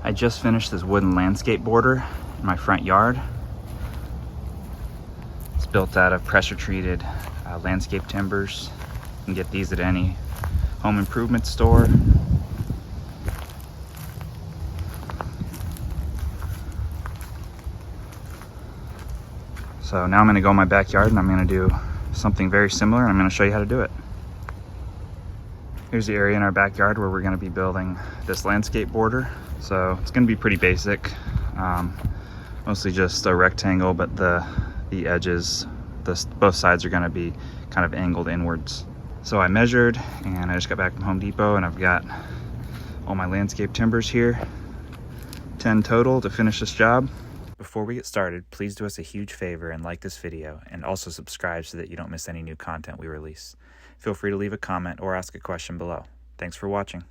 I just finished this wooden landscape border in my front yard. It's built out of pressure treated landscape timbers. You can get these at any home improvement store. So now I'm gonna go in my backyard and I'm gonna do something very similar, and I'm gonna show you how to do it. Here's the area in our backyard where we're gonna be building this landscape border. So it's gonna be pretty basic, mostly just a rectangle, but the edges, both sides are gonna be kind of angled inwards. So I measured, and I just got back from Home Depot, and I've got all my landscape timbers here, 10 total to finish this job. Before we get started, please do us a huge favor and like this video, and also subscribe so that you don't miss any new content we release. Feel free to leave a comment or ask a question below. Thanks for watching.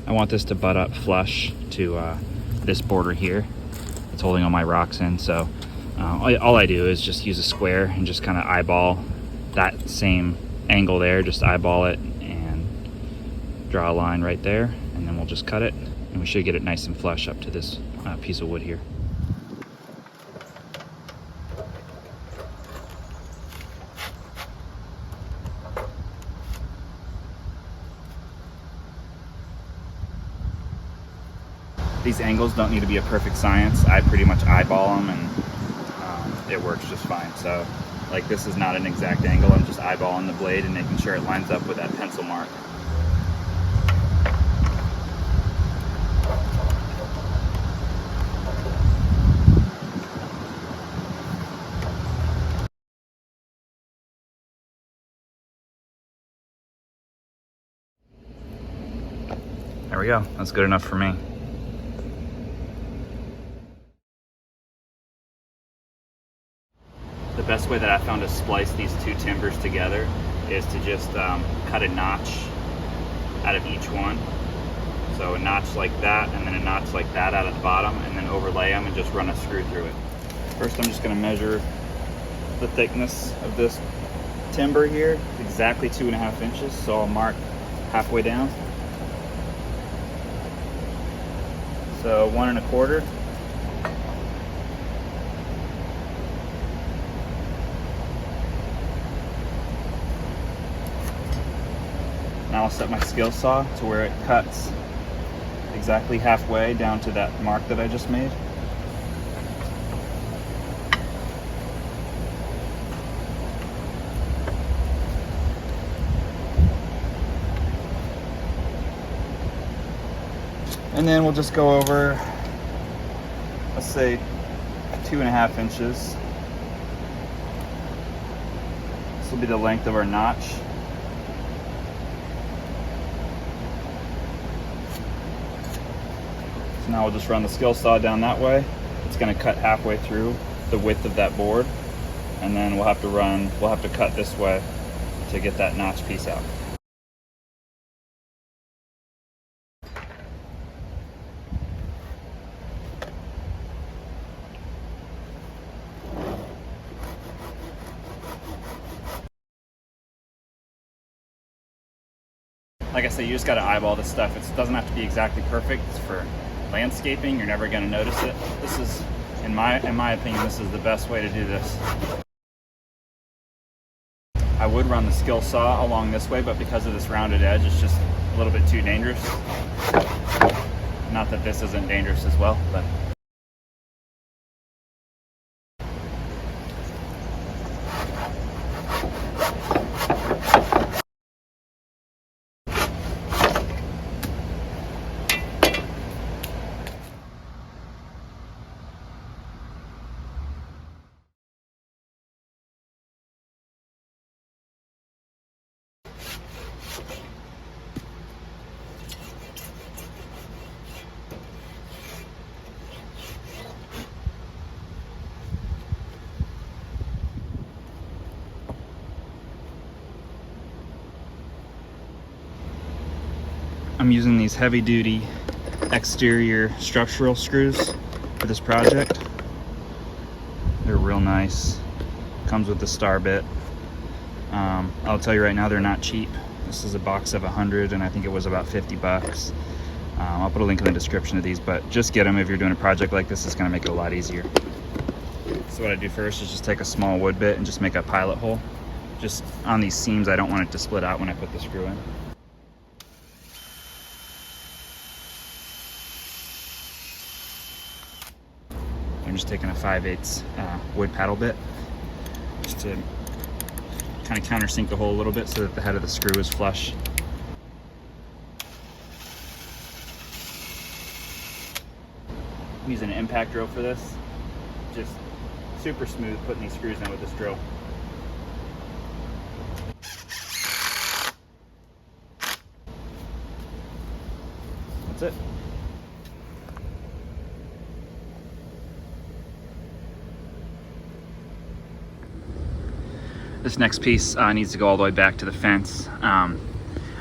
I want this to butt up flush to this border here. It's holding all my rocks in, so all I do is just use a square and just kind of eyeball that same angle there, just eyeball it and draw a line right there, and then we'll just cut it, and we should get it nice and flush up to this piece of wood here. These angles don't need to be a perfect science. I pretty much eyeball them, and it works just fine. So like, this is not an exact angle. I'm just eyeballing the blade and making sure it lines up with that pencil mark. There we go. That's good enough for me. The best way that I found to splice these two timbers together is to just cut a notch out of each one. So a notch like that, and then a notch like that out at the bottom, and then overlay them and just run a screw through it. First, I'm just going to measure the thickness of this timber here. It's exactly 2.5 inches, so I'll mark halfway down. So 1.25. Now I'll set my skill saw to where it cuts exactly halfway down to that mark that I just made. And then we'll just go over, let's say 2.5 inches. This will be the length of our notch. Now we'll just run the skill saw down that way. It's going to cut halfway through the width of that board, and then we'll have to cut this way to get that notch piece out. Like I said, you just got to eyeball this stuff. It doesn't have to be exactly perfect. It's for landscaping. You're never going to notice it. This is, in my opinion, this is the best way to do this. I would run the skill saw along this way, but because of this rounded edge, it's just a little bit too dangerous. Not that this isn't dangerous as well, but I'm using these heavy duty exterior structural screws for this project. They're real nice. Comes with the star bit. I'll tell you right now, they're not cheap. This is a box of 100 and I think it was about 50 bucks. I'll put a link in the description of these, but just get them if you're doing a project like this. It's gonna make it a lot easier. So what I do first is just take a small wood bit and just make a pilot hole. Just on these seams, I don't want it to split out when I put the screw in. I'm just taking a 5/8 wood paddle bit just to kind of countersink the hole a little bit so that the head of the screw is flush. I'm using an impact drill for this. Just super smooth putting these screws in with this drill. That's it. This next piece needs to go all the way back to the fence. I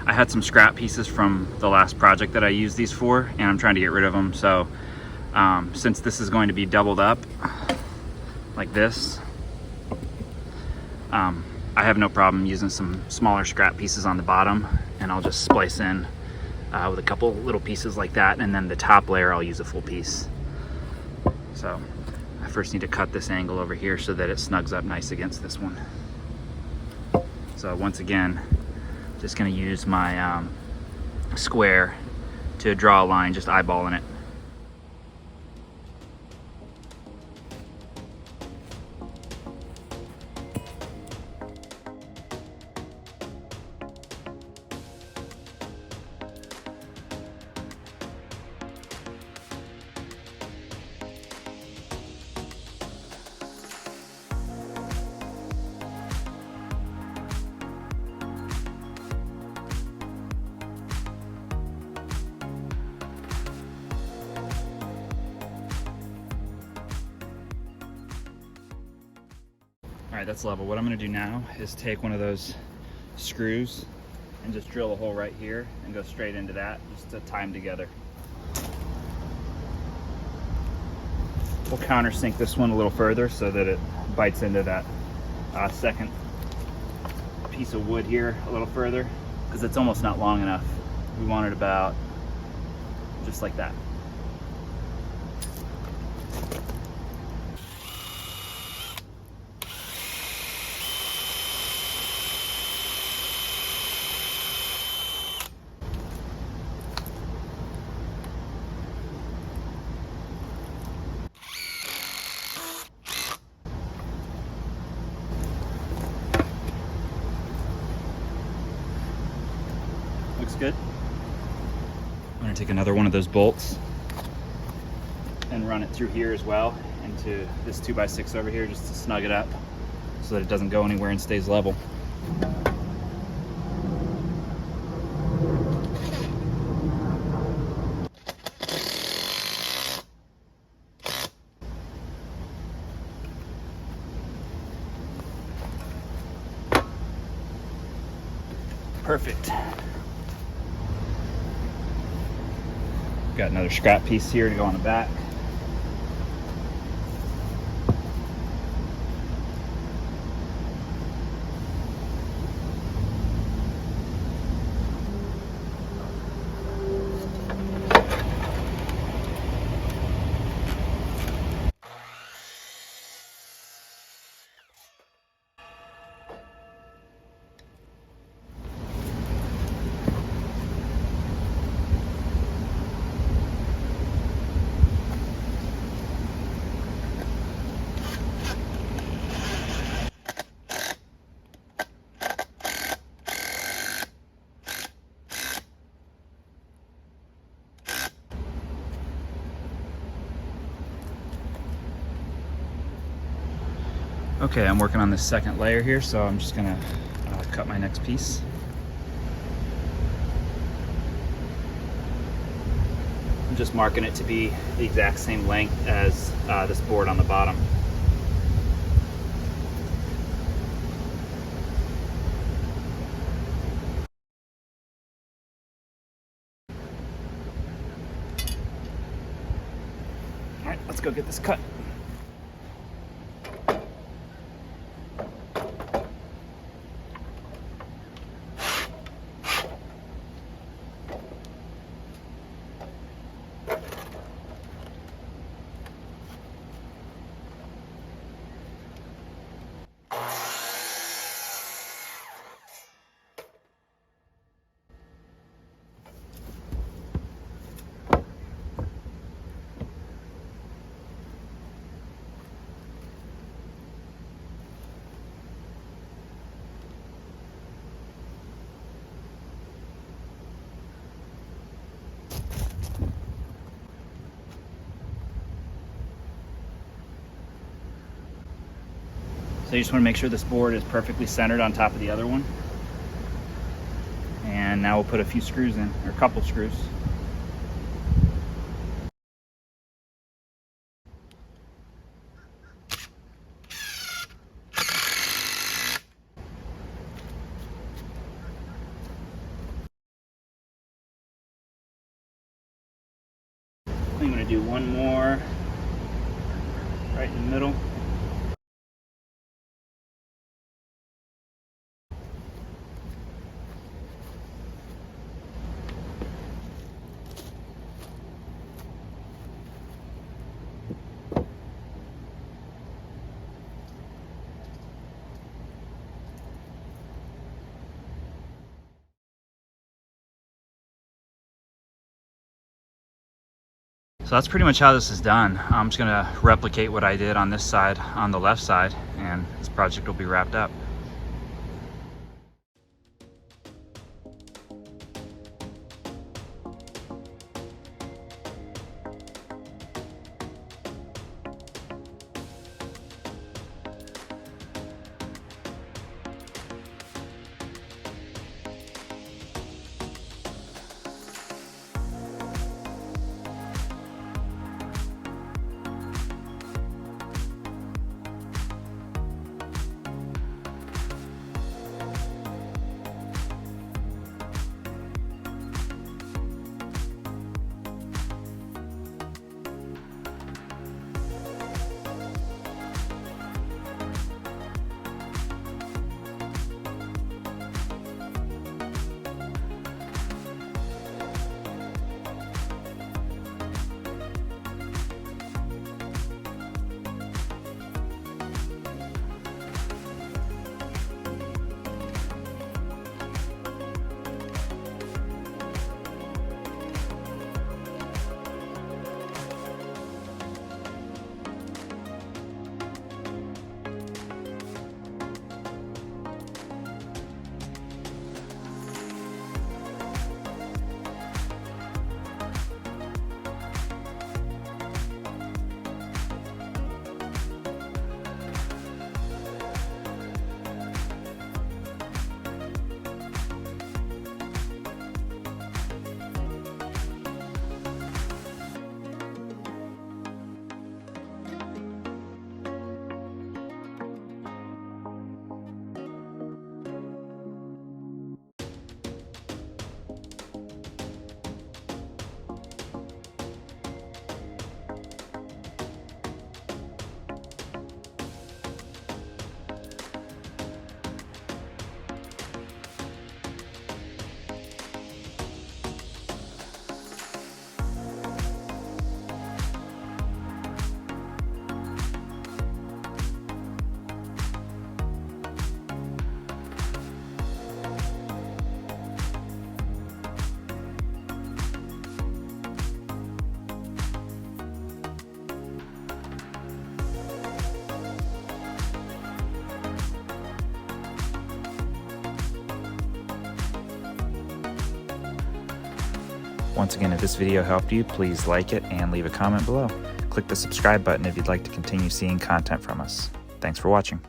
had some scrap pieces from the last project that I used these for, and I'm trying to get rid of them. So since this is going to be doubled up like this, I have no problem using some smaller scrap pieces on the bottom, and I'll just splice in with a couple little pieces like that, and then the top layer I'll use a full piece. So I first need to cut this angle over here so that it snugs up nice against this one. So once again, just gonna use my square to draw a line, just eyeballing it. All right, that's level. What I'm gonna do now is take one of those screws and just drill a hole right here and go straight into that, just to tie them together. We'll countersink this one a little further so that it bites into that second piece of wood here a little further, because it's almost not long enough. We want it about just like that. Looks good. I'm gonna take another one of those bolts and run it through here as well into this 2x6 over here, just to snug it up so that it doesn't go anywhere and stays level. Perfect. Got another scrap piece here to go on the back. Okay, I'm working on this second layer here, so I'm just gonna cut my next piece. I'm just marking it to be the exact same length as this board on the bottom. All right, let's go get this cut. So you just want to make sure this board is perfectly centered on top of the other one. And now we'll put a few screws in, or a couple screws. I'm going to do one more right in the middle. So that's pretty much how this is done. I'm just gonna replicate what I did on this side, on the left side, and this project will be wrapped up. Once again, if this video helped you, please like it and leave a comment below. Click the subscribe button if you'd like to continue seeing content from us. Thanks for watching.